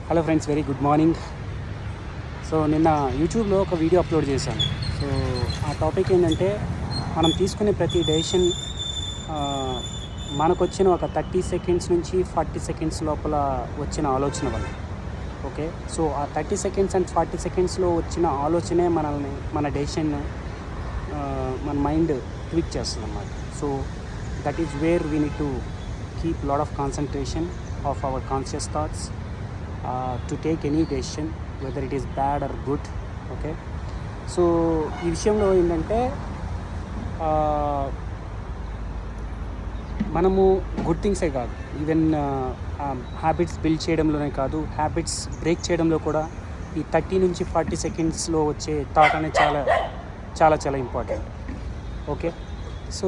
Hello friends, very good morning. So నిన్న యూట్యూబ్లో ఒక వీడియో అప్లోడ్ చేశాను. సో ఆ టాపిక్ ఏంటంటే, మనం తీసుకునే ప్రతి డెసిషన్ మనకు వచ్చిన ఒక 30 సెకండ్స్ నుంచి 40 సెకండ్స్ లోపల వచ్చిన ఆలోచన వల్ల. ఓకే, సో ఆ 30 సెకండ్స్ అండ్ 40 సెకండ్స్లో వచ్చిన ఆలోచనే మన డెసిషన్ మన మైండ్ ట్విక్ చేస్తుంది అన్నమాట. So that is where we need to keep lot of concentration of our conscious thoughts to take any decision, whether it is bad or good. Okay, so ఈ విషయంలో ఏంటంటే, మనము గుడ్ థింగ్సే కాదు, ఈవెన్ హ్యాబిట్స్ బిల్డ్ చేయడంలోనే కాదు, habits break చేయడంలో కూడా ఈ 30 నుంచి 40 సెకండ్స్లో వచ్చే థాట్ అనేది చాలా చాలా చాలా important. Okay, so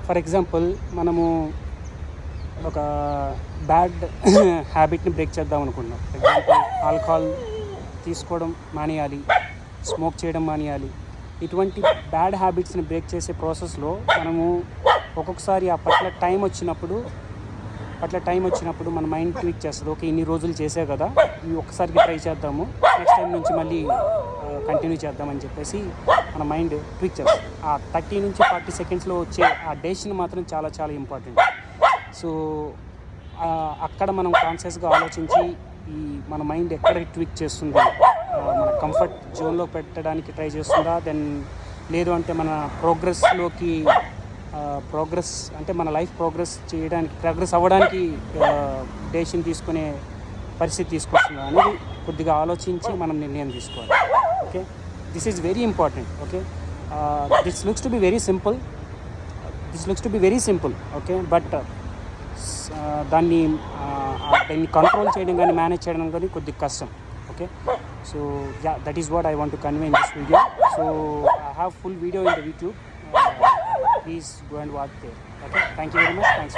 for example, మనము ఒక బ్యాడ్ హ్యాబిట్ని బ్రేక్ చేద్దాం అనుకుంటున్నాం. ఫర్ ఎగ్జాంపుల్, ఆల్కహాల్ తీసుకోవడం మానేయాలి, స్మోక్ చేయడం మానేయాలి. ఇటువంటి బ్యాడ్ హ్యాబిట్స్ని బ్రేక్ చేసే ప్రాసెస్లో మనము ఒక్కొక్కసారి ఆ పట్ల టైం వచ్చినప్పుడు మన మైండ్ ట్విక్ చేస్తుంది. ఓకే, ఇన్ని రోజులు చేసే కదా, ఇవి ఒక్కసారికి ట్రై చేద్దాము, నెక్స్ట్ టైం నుంచి మళ్ళీ కంటిన్యూ చేద్దామని చెప్పేసి మన మైండ్ ట్విక్ చేస్తుంది. ఆ 30 నుంచి 40 సెకండ్స్లో వచ్చే ఆ డెసిషన్ మాత్రం చాలా చాలా ఇంపార్టెంట్. సో అక్కడ మనం కాన్షియస్గా ఆలోచించి ఈ మన మైండ్ ఎక్కడ ట్విక్ చేస్తుంది, మన కంఫర్ట్ జోన్లో పెట్టడానికి ట్రై చేస్తుందా, దెన్ లేదు అంటే మన ప్రోగ్రెస్ అంటే మన లైఫ్ ప్రోగ్రెస్ అవ్వడానికి డెసిషన్ తీసుకునే పరిస్థితి తీసుకొస్తుందా అనేది కొద్దిగా ఆలోచించి మనం నిర్ణయం తీసుకోవాలి. Okay, this is very important. Okay, this looks to be very simple. Okay, but దాన్ని కంట్రోల్ చేయడం కానీ మేనేజ్ చేయడం కానీ కొద్దిగా కష్టం. Okay, so that is what I want to convey in this video. So I have full video in the YouTube. Please go and watch there. Okay, thank you very much. Thanks.